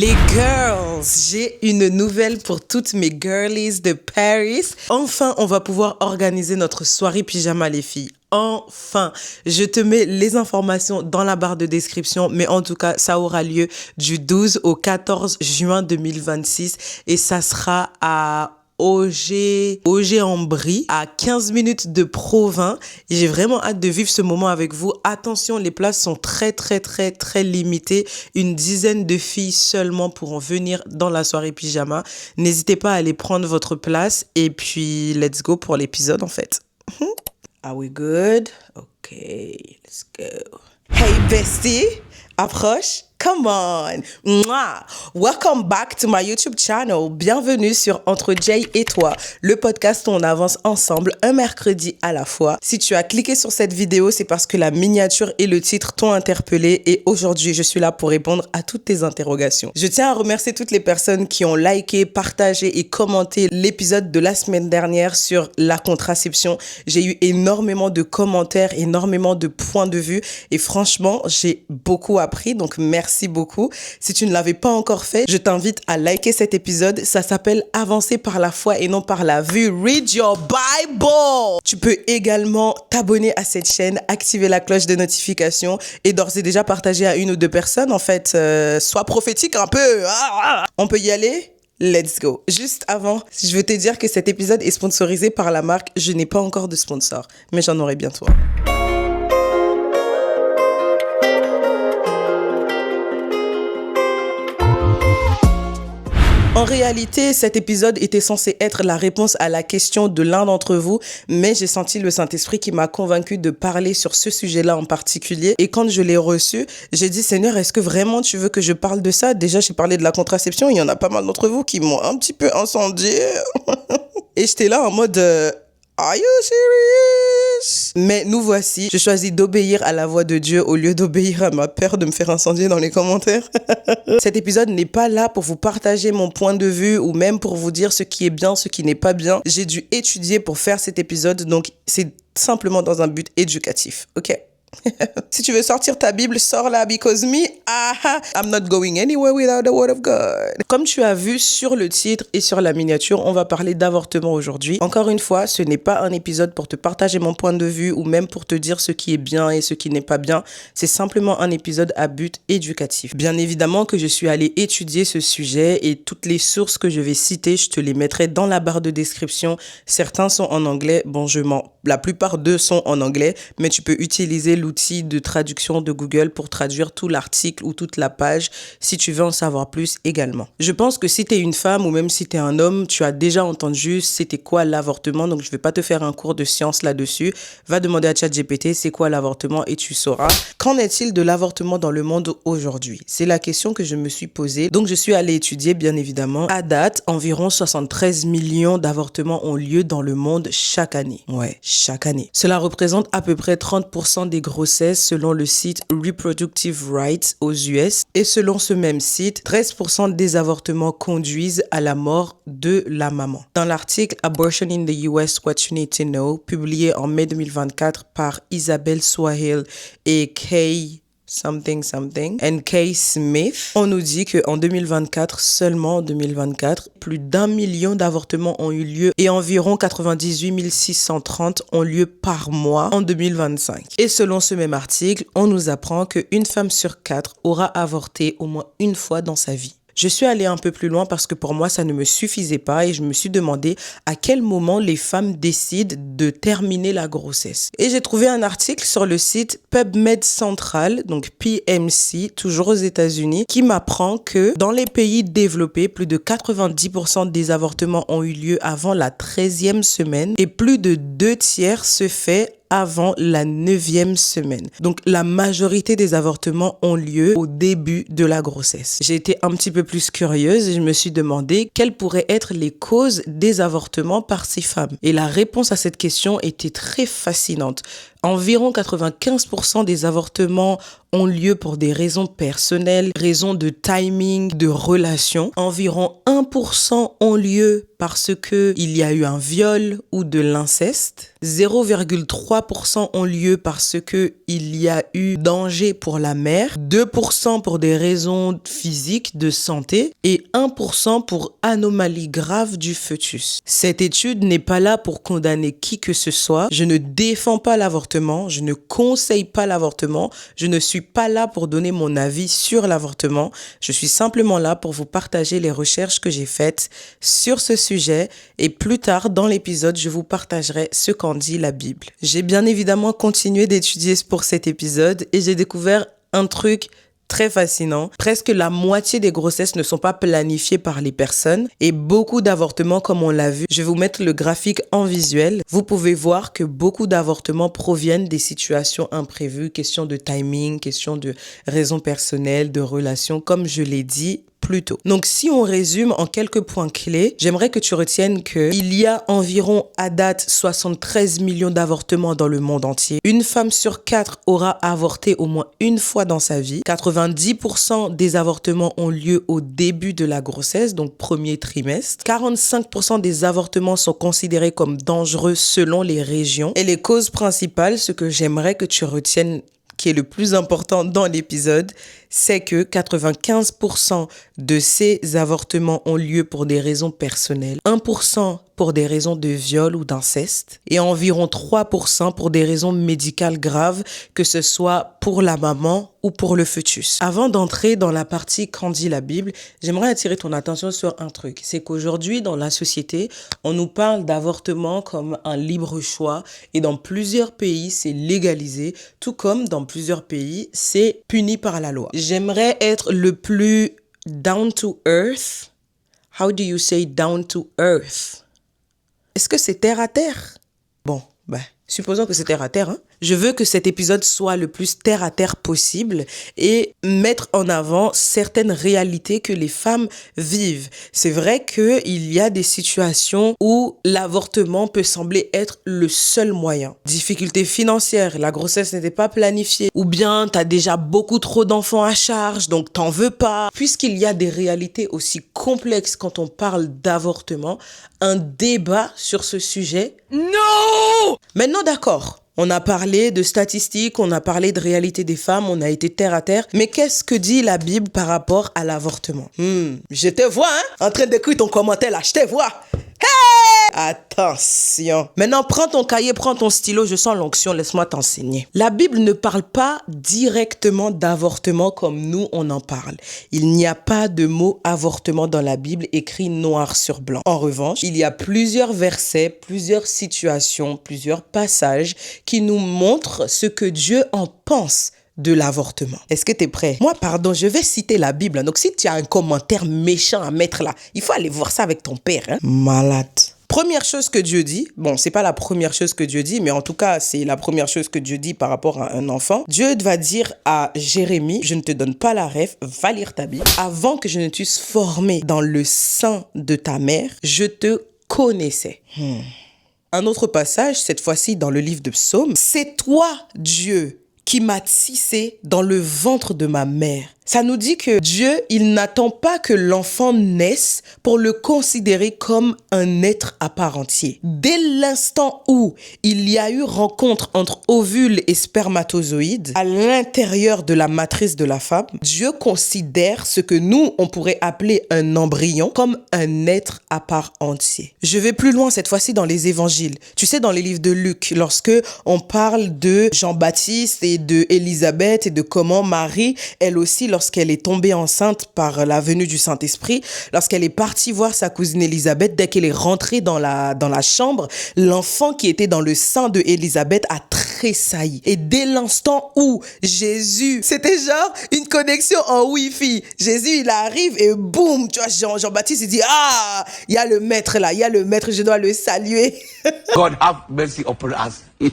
Les girls, j'ai une nouvelle pour toutes mes girlies de Paris. Enfin, on va pouvoir organiser notre soirée pyjama, les filles. Enfin, je te mets les informations dans la barre de description, mais en tout cas, ça aura lieu du 12 au 14 juin 2026 et ça sera à Auger-en-Brie, à 15 minutes de Provins. Et j'ai vraiment hâte de vivre ce moment avec vous. Attention, les places sont très limitées. Une dizaine de filles seulement pourront venir dans la soirée pyjama. N'hésitez pas à aller prendre votre place et puis let's go pour l'épisode en fait. Are we good? Okay, let's go. Hey bestie, approche. Come on! Mwah! Welcome back to my YouTube channel. Bienvenue sur Entre Jay et toi, le podcast où on avance ensemble un mercredi à la fois. Si tu as cliqué sur cette vidéo, c'est parce que la miniature et le titre t'ont interpellé et aujourd'hui, je suis là pour répondre à toutes tes interrogations. Je tiens à remercier toutes les personnes qui ont liké, partagé et commenté l'épisode de la semaine dernière sur la contraception. J'ai eu énormément de commentaires, énormément de points de vue et franchement, j'ai beaucoup appris, donc merci beaucoup. Si tu ne l'avais pas encore fait, je t'invite à liker cet épisode. Ça s'appelle Avancer par la foi et non par la vue. Read your Bible! Tu peux également t'abonner à cette chaîne, activer la cloche de notification et d'ores et déjà partager à une ou deux personnes. En fait, sois prophétique un peu. On peut y aller? Let's go. Juste avant, je veux te dire que cet épisode est sponsorisé par la marque. Je n'ai pas encore de sponsor, mais j'en aurai bientôt. En réalité, cet épisode était censé être la réponse à la question de l'un d'entre vous, mais j'ai senti le Saint-Esprit qui m'a convaincu de parler sur ce sujet-là en particulier. Et quand je l'ai reçu, j'ai dit, Seigneur, est-ce que vraiment tu veux que je parle de ça? Déjà, j'ai parlé de la contraception, il y en a pas mal d'entre vous qui m'ont un petit peu incendié. Et j'étais là en mode... Are you serious? Mais nous voici. Je choisis d'obéir à la voix de Dieu au lieu d'obéir à ma peur de me faire incendier dans les commentaires. Cet épisode n'est pas là pour vous partager mon point de vue ou même pour vous dire ce qui est bien, ce qui n'est pas bien. J'ai dû étudier pour faire cet épisode, donc c'est simplement dans un but éducatif, ok? Si tu veux sortir ta Bible, sors-la, because I'm not going anywhere without the word of God. Comme tu as vu sur le titre et sur la miniature, on va parler d'avortement aujourd'hui. Encore une fois, ce n'est pas un épisode pour te partager mon point de vue ou même pour te dire ce qui est bien et ce qui n'est pas bien. C'est simplement un épisode à but éducatif. Bien évidemment que je suis allée étudier ce sujet et toutes les sources que je vais citer, je te les mettrai dans la barre de description. Certains sont en anglais, bon je mens. La plupart d'eux sont en anglais, mais tu peux utiliser l'outil de traduction de Google pour traduire tout l'article ou toute la page si tu veux en savoir plus également. Je pense que si tu es une femme ou même si tu es un homme, tu as déjà entendu c'était quoi l'avortement, donc je vais pas te faire un cours de science là-dessus. Va demander à ChatGPT c'est quoi l'avortement et tu sauras. Qu'en est-il de l'avortement dans le monde aujourd'hui? C'est la question que je me suis posée. Donc je suis allée étudier bien évidemment. À date, environ 73 millions d'avortements ont lieu dans le monde chaque année. Ouais, chaque année. Cela représente à peu près 30% des grossesses selon le site Reproductive Rights aux US. Et selon ce même site, 13% des avortements conduisent à la mort de la maman. Dans l'article Abortion in the US, What You Need to Know, publié en mai 2024 par Isabelle Swahil et Kay Smith, on nous dit qu'en 2024, seulement en 2024, plus d'1 million d'avortements ont eu lieu et environ 98 630 ont lieu par mois en 2025. Et selon ce même article, on nous apprend qu'une femme sur 4 aura avorté au moins une fois dans sa vie. Je suis allée un peu plus loin parce que pour moi, ça ne me suffisait pas et je me suis demandé à quel moment les femmes décident de terminer la grossesse. Et j'ai trouvé un article sur le site PubMed Central, donc PMC, toujours aux États-Unis, qui m'apprend que dans les pays développés, plus de 90% des avortements ont eu lieu avant la 13e semaine et plus de 2/3 se fait avant la 9e semaine. Donc, la majorité des avortements ont lieu au début de la grossesse. J'ai été un petit peu plus curieuse et je me suis demandé quelles pourraient être les causes des avortements par ces femmes. Et la réponse à cette question était très fascinante. Environ 95% des avortements ont lieu pour des raisons personnelles, raisons de timing, de relation. Environ 1% ont lieu parce que il y a eu un viol ou de l'inceste. 0,3% ont lieu parce que il y a eu danger pour la mère. 2% pour des raisons physiques de santé et 1% pour anomalie grave du fœtus. Cette étude n'est pas là pour condamner qui que ce soit. Je ne défends pas l'avortement. Je ne conseille pas l'avortement. Je ne suis pas là pour donner mon avis sur l'avortement. Je suis simplement là pour vous partager les recherches que j'ai faites sur ce sujet et plus tard dans l'épisode, je vous partagerai ce qu'en dit la Bible. J'ai bien évidemment continué d'étudier pour cet épisode et j'ai découvert un truc très fascinant. Presque la moitié des grossesses ne sont pas planifiées par les personnes et beaucoup d'avortements comme on l'a vu. Je vais vous mettre le graphique en visuel. Vous pouvez voir que beaucoup d'avortements proviennent des situations imprévues, question de timing, question de raisons personnelles, de relations, comme je l'ai dit plus tôt. Donc, si on résume en quelques points clés, j'aimerais que tu retiennes qu'il y a environ, à date, 73 millions d'avortements dans le monde entier. Une femme sur 4 aura avorté au moins une fois dans sa vie. 90% des avortements ont lieu au début de la grossesse, donc premier trimestre. 45% des avortements sont considérés comme dangereux selon les régions. Et les causes principales, ce que j'aimerais que tu retiennes, qui est le plus important dans l'épisode, c'est que 95% de ces avortements ont lieu pour des raisons personnelles, 1% pour des raisons de viol ou d'inceste et environ 3% pour des raisons médicales graves, que ce soit pour la maman ou pour le fœtus. Avant d'entrer dans la partie qu'en dit la Bible, j'aimerais attirer ton attention sur un truc. C'est qu'aujourd'hui, dans la société, on nous parle d'avortement comme un libre choix et dans plusieurs pays, c'est légalisé, tout comme dans plusieurs pays, c'est puni par la loi. J'aimerais être le plus down to earth. How do you say down to earth? Est-ce que c'est terre à terre? Bon, supposons que c'est terre à terre. Je veux que cet épisode soit le plus terre à terre possible et mettre en avant certaines réalités que les femmes vivent. C'est vrai qu'il y a des situations où l'avortement peut sembler être le seul moyen. Difficultés financières, la grossesse n'était pas planifiée, ou bien t'as déjà beaucoup trop d'enfants à charge, donc t'en veux pas. Puisqu'il y a des réalités aussi complexes quand on parle d'avortement, un débat sur ce sujet. Non! Maintenant, d'accord. On a parlé de statistiques, on a parlé de réalité des femmes, on a été terre à terre. Mais qu'est-ce que dit la Bible par rapport à l'avortement? Je te vois, en train d'écrire ton commentaire là, je te vois. Hey! Attention. Maintenant, prends ton cahier, prends ton stylo, je sens l'onction, laisse-moi t'enseigner. La Bible ne parle pas directement d'avortement comme nous, on en parle. Il n'y a pas de mot avortement dans la Bible écrit noir sur blanc. En revanche, il y a plusieurs versets, plusieurs situations, plusieurs passages qui nous montrent ce que Dieu en pense de l'avortement. Est-ce que tu es prêt? Moi, pardon, je vais citer la Bible. Donc, si tu as un commentaire méchant à mettre là, il faut aller voir ça avec ton père. Malade. Première chose que Dieu dit, bon, c'est pas la première chose que Dieu dit, mais en tout cas, c'est la première chose que Dieu dit par rapport à un enfant. Dieu va dire à Jérémie, je ne te donne pas la ref, va lire ta Bible. Avant que je ne t'eusse formé dans le sein de ta mère, je te connaissais. Un autre passage, cette fois-ci dans le livre de Psaume. C'est toi, Dieu, qui m'a tissé dans le ventre de ma mère. Ça nous dit que Dieu, il n'attend pas que l'enfant naisse pour le considérer comme un être à part entière. Dès l'instant où il y a eu rencontre entre ovule et spermatozoïde à l'intérieur de la matrice de la femme, Dieu considère ce que nous, on pourrait appeler un embryon comme un être à part entier. Je vais plus loin cette fois-ci dans les évangiles. Tu sais, dans les livres de Luc, lorsque on parle de Jean-Baptiste et de Élisabeth et de comment Marie, elle aussi, lorsqu'elle est tombée enceinte par la venue du Saint-Esprit, lorsqu'elle est partie voir sa cousine Élisabeth, dès qu'elle est rentrée dans la chambre, l'enfant qui était dans le sein de Élisabeth a tressailli. Et dès l'instant où Jésus, c'était genre une connexion en Wi-Fi. Jésus, il arrive et boum, tu vois, Jean-Baptiste, il dit, ah, il y a le maître là, il y a le maître, je dois le saluer. God have mercy upon us.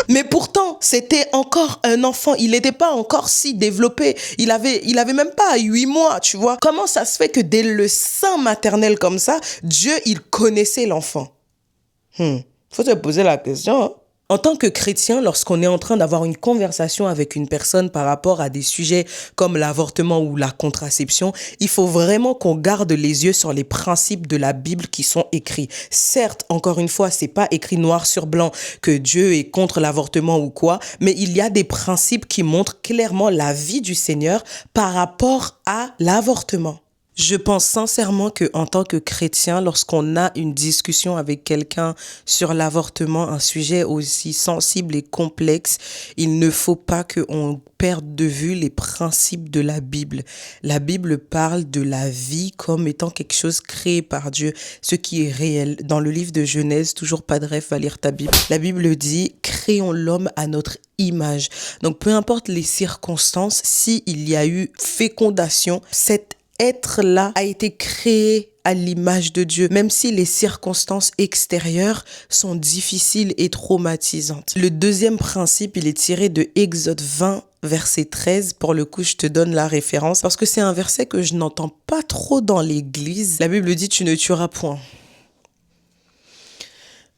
Mais pourtant, c'était encore un enfant. Il n'était pas encore si développé. Il avait même pas 8 mois, tu vois. Comment ça se fait que dès le sein maternel comme ça, Dieu, il connaissait l'enfant? Faut se poser la question. En tant que chrétien, lorsqu'on est en train d'avoir une conversation avec une personne par rapport à des sujets comme l'avortement ou la contraception, il faut vraiment qu'on garde les yeux sur les principes de la Bible qui sont écrits. Certes, encore une fois, c'est pas écrit noir sur blanc que Dieu est contre l'avortement ou quoi, mais il y a des principes qui montrent clairement la vie du Seigneur par rapport à l'avortement. Je pense sincèrement que en tant que chrétien, lorsqu'on a une discussion avec quelqu'un sur l'avortement, un sujet aussi sensible et complexe, il ne faut pas qu'on perde de vue les principes de la Bible. La Bible parle de la vie comme étant quelque chose créé par Dieu, ce qui est réel. Dans le livre de Genèse, toujours pas de rêve, va lire ta Bible. La Bible dit « Créons l'homme à notre image ». Donc peu importe les circonstances, s'il y a eu fécondation, cet être-là a été créé à l'image de Dieu, même si les circonstances extérieures sont difficiles et traumatisantes. Le deuxième principe, il est tiré de Exode 20, verset 13. Pour le coup, je te donne la référence parce que c'est un verset que je n'entends pas trop dans l'église. La Bible dit « Tu ne tueras point ».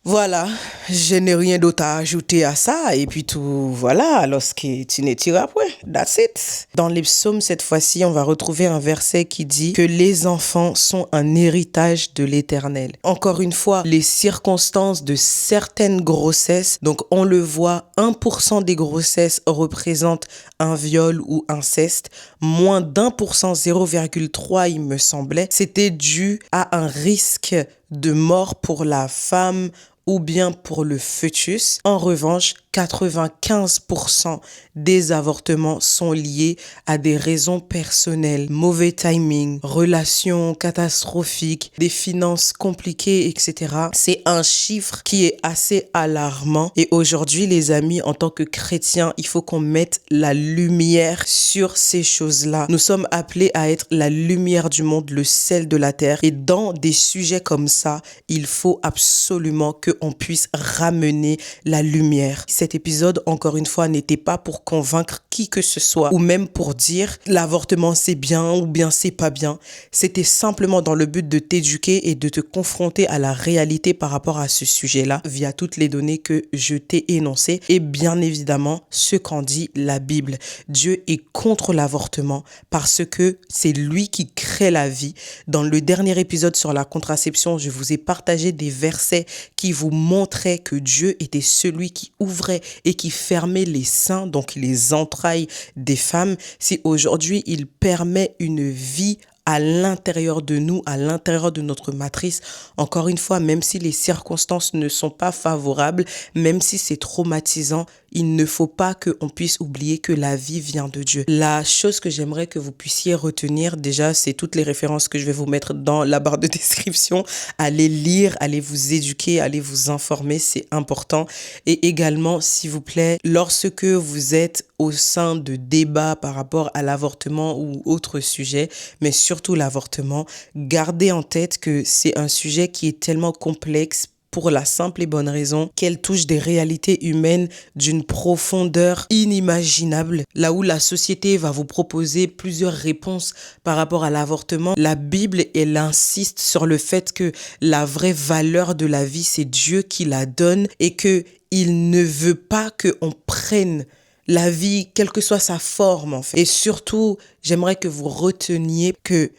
Voilà, je n'ai rien d'autre à ajouter à ça. Et puis tout, voilà, lorsque tu ne tiras point, that's it. Dans les psaumes, cette fois-ci, on va retrouver un verset qui dit que les enfants sont un héritage de l'Éternel. Encore une fois, les circonstances de certaines grossesses, donc on le voit, 1% des grossesses représentent un viol ou inceste, moins d'1%, 0,3 il me semblait, c'était dû à un risque de mort pour la femme ou bien pour le fœtus. En revanche, 95% des avortements sont liés à des raisons personnelles, mauvais timing, relations catastrophiques, des finances compliquées, etc. C'est un chiffre qui est assez alarmant. Et aujourd'hui, les amis, en tant que chrétiens, il faut qu'on mette la lumière sur ces choses-là. Nous sommes appelés à être la lumière du monde, le sel de la terre. Et dans des sujets comme ça, il faut absolument qu'on puisse ramener la lumière. Cet épisode, encore une fois, n'était pas pour convaincre qui que ce soit ou même pour dire l'avortement c'est bien ou bien c'est pas bien. C'était simplement dans le but de t'éduquer et de te confronter à la réalité par rapport à ce sujet-là via toutes les données que je t'ai énoncées et bien évidemment ce qu'en dit la Bible. Dieu est contre l'avortement parce que c'est lui qui crée la vie. Dans le dernier épisode sur la contraception, je vous ai partagé des versets qui vous montraient que Dieu était celui qui ouvrait et qui fermait les seins, donc les entrailles des femmes. Si aujourd'hui il permet une vie à l'intérieur de nous, à l'intérieur de notre matrice, encore une fois, même si les circonstances ne sont pas favorables, même si c'est traumatisant, il ne faut pas qu'on puisse oublier que la vie vient de Dieu. La chose que j'aimerais que vous puissiez retenir, déjà, c'est toutes les références que je vais vous mettre dans la barre de description. Allez lire, allez vous éduquer, allez vous informer, c'est important. Et également, s'il vous plaît, lorsque vous êtes au sein de débats par rapport à l'avortement ou autre sujet, mais surtout l'avortement, gardez en tête que c'est un sujet qui est tellement complexe pour la simple et bonne raison qu'elle touche des réalités humaines d'une profondeur inimaginable. Là où la société va vous proposer plusieurs réponses par rapport à l'avortement, la Bible, elle insiste sur le fait que la vraie valeur de la vie, c'est Dieu qui la donne et que il ne veut pas qu'on prenne la vie, quelle que soit sa forme, en fait. Et surtout, j'aimerais que vous reteniez que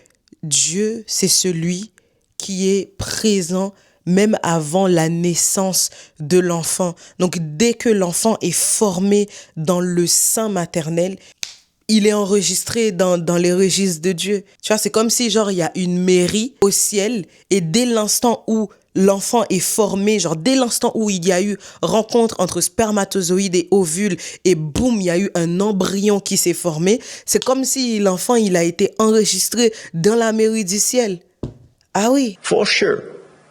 Dieu, c'est celui qui est présent même avant la naissance de l'enfant. Donc, dès que l'enfant est formé dans le sein maternel, il est enregistré dans les registres de Dieu. Tu vois, c'est comme si, genre, il y a une mairie au ciel et dès l'instant où l'enfant est formé, genre dès l'instant où il y a eu rencontre entre spermatozoïdes et ovules et boum, il y a eu un embryon qui s'est formé, c'est comme si l'enfant, il a été enregistré dans la mairie du ciel. Ah oui. For sure.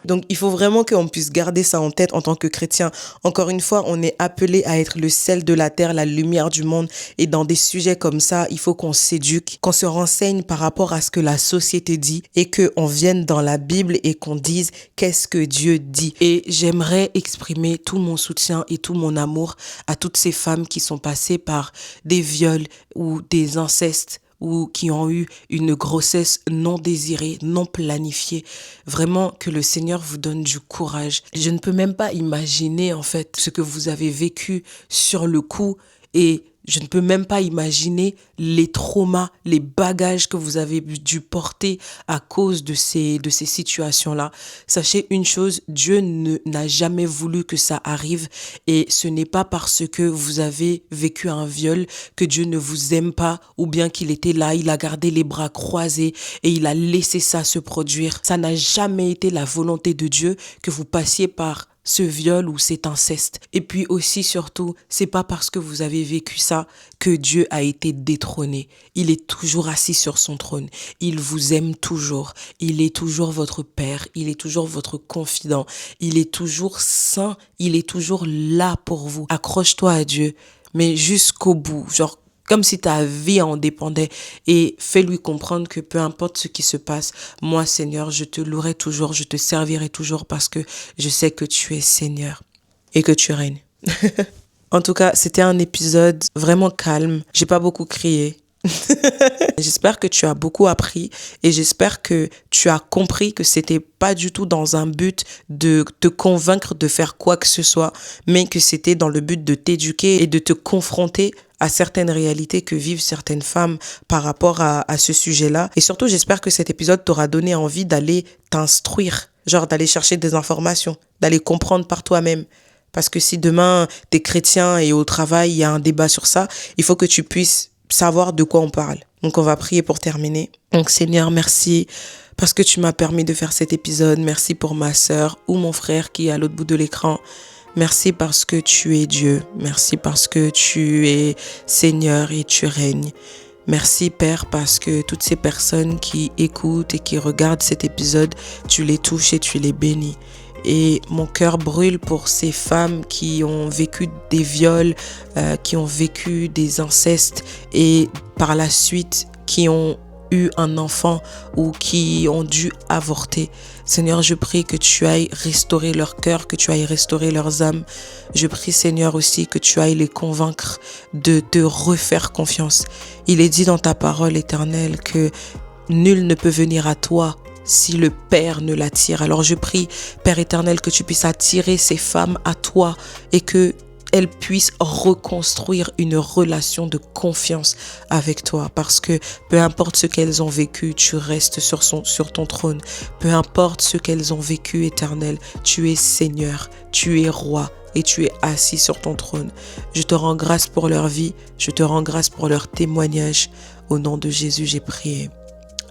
Donc, il faut vraiment qu'on puisse garder ça en tête en tant que chrétien. Encore une fois, on est appelé à être le sel de la terre, la lumière du monde. Et dans des sujets comme ça, il faut qu'on s'éduque, qu'on se renseigne par rapport à ce que la société dit et qu'on vienne dans la Bible et qu'on dise qu'est-ce que Dieu dit. Et j'aimerais exprimer tout mon soutien et tout mon amour à toutes ces femmes qui sont passées par des viols ou des incestes ou qui ont eu une grossesse non désirée, non planifiée. Vraiment que le Seigneur vous donne du courage. Je ne peux même pas imaginer en fait ce que vous avez vécu sur le coup et je ne peux même pas imaginer les traumas, les bagages que vous avez dû porter à cause de ces situations-là. Sachez une chose, Dieu n'a jamais voulu que ça arrive et ce n'est pas parce que vous avez vécu un viol que Dieu ne vous aime pas ou bien qu'il était là, il a gardé les bras croisés et il a laissé ça se produire. Ça n'a jamais été la volonté de Dieu que vous passiez par ce viol ou cet inceste. Et puis aussi, surtout, c'est pas parce que vous avez vécu ça que Dieu a été détrôné. Il est toujours assis sur son trône. Il vous aime toujours. Il est toujours votre Père. Il est toujours votre confident. Il est toujours saint. Il est toujours là pour vous. Accroche-toi à Dieu, mais jusqu'au bout. Genre, comme si ta vie en dépendait et fais-lui comprendre que peu importe ce qui se passe, moi Seigneur, je te louerai toujours, je te servirai toujours parce que je sais que tu es Seigneur et que tu règnes. En tout cas, c'était un épisode vraiment calme. J'ai pas beaucoup crié. J'espère que tu as beaucoup appris et j'espère que tu as compris que c'était pas du tout dans un but de te convaincre de faire quoi que ce soit, mais que c'était dans le but de t'éduquer et de te confronter à certaines réalités que vivent certaines femmes par rapport à ce sujet-là. Et surtout, j'espère que cet épisode t'aura donné envie d'aller t'instruire, genre d'aller chercher des informations, d'aller comprendre par toi-même. Parce que si demain, t'es chrétien et au travail, il y a un débat sur ça, il faut que tu puisses savoir de quoi on parle. Donc, on va prier pour terminer. Donc, Seigneur, merci parce que tu m'as permis de faire cet épisode. Merci pour ma sœur ou mon frère qui est à l'autre bout de l'écran. Merci parce que tu es Dieu. Merci parce que tu es Seigneur et tu règnes. Merci Père parce que toutes ces personnes qui écoutent et qui regardent cet épisode, tu les touches et tu les bénis. Et mon cœur brûle pour ces femmes qui ont vécu des viols, qui ont vécu des incestes et par la suite qui ont eu un enfant ou qui ont dû avorter. Seigneur, je prie que tu ailles restaurer leur cœur, que tu ailles restaurer leurs âmes. Je prie, Seigneur, aussi que tu ailles les convaincre de te refaire confiance. Il est dit dans ta parole éternelle que nul ne peut venir à toi si le Père ne l'attire. Alors je prie, Père éternel, que tu puisses attirer ces femmes à toi et que elles puissent reconstruire une relation de confiance avec toi. Parce que peu importe ce qu'elles ont vécu, tu restes sur ton trône. Peu importe ce qu'elles ont vécu, éternel, tu es Seigneur, tu es Roi et tu es assis sur ton trône. Je te rends grâce pour leur vie, je te rends grâce pour leur témoignage. Au nom de Jésus, j'ai prié.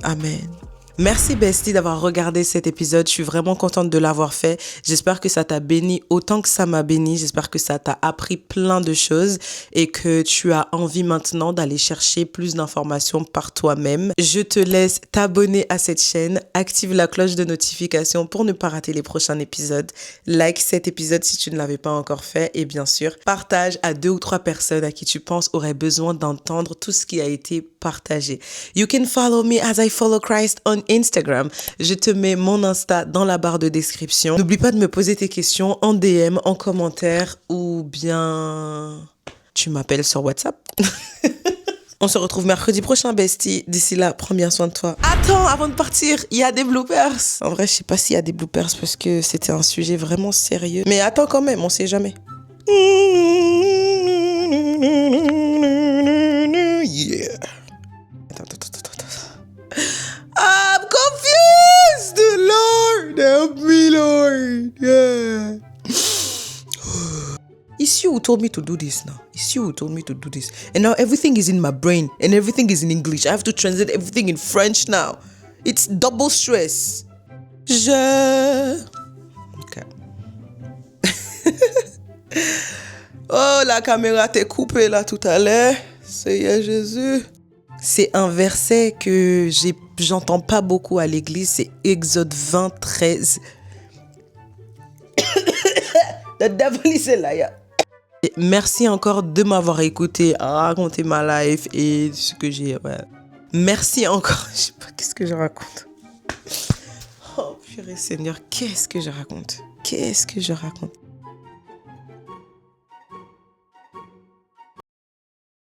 Amen. Merci Bestie d'avoir regardé cet épisode. Je suis vraiment contente de l'avoir fait. J'espère que ça t'a béni autant que ça m'a béni. J'espère que ça t'a appris plein de choses et que tu as envie maintenant d'aller chercher plus d'informations par toi-même. Je te laisse t'abonner à cette chaîne. Active la cloche de notification pour ne pas rater les prochains épisodes. Like cet épisode si tu ne l'avais pas encore fait. Et bien sûr, partage à 2 ou 3 personnes à qui tu penses auraient besoin d'entendre tout ce qui a été partagé. You can follow me as I follow Christ on Instagram. Je te mets mon Insta dans la barre de description. N'oublie pas de me poser tes questions en DM, en commentaire ou bien tu m'appelles sur WhatsApp. On se retrouve mercredi prochain, Bestie. D'ici là, prends bien soin de toi. Attends, avant de partir, il y a des bloopers. En vrai, je sais pas s'il y a des bloopers parce que c'était un sujet vraiment sérieux. Mais attends quand même, on sait jamais. Yeah. I'm confused! Lord, help me, Lord. Yeah. It's you who told me to do this now. It's you who told me to do this. And now everything is in my brain and everything is in English. I have to translate everything in French now. It's double stress. Okay. Oh, la caméra t'est coupée là tout à l'heure. Seigneur Jésus. C'est un verset que j'entends pas beaucoup à l'église, c'est Exode 20, 13. The devil is a liar. Et merci encore de m'avoir écouté, raconter ma life et ce que j'ai. Ouais. Merci encore. Je sais pas, qu'est-ce que je raconte? Oh, purée Seigneur, qu'est-ce que je raconte? Qu'est-ce que je raconte?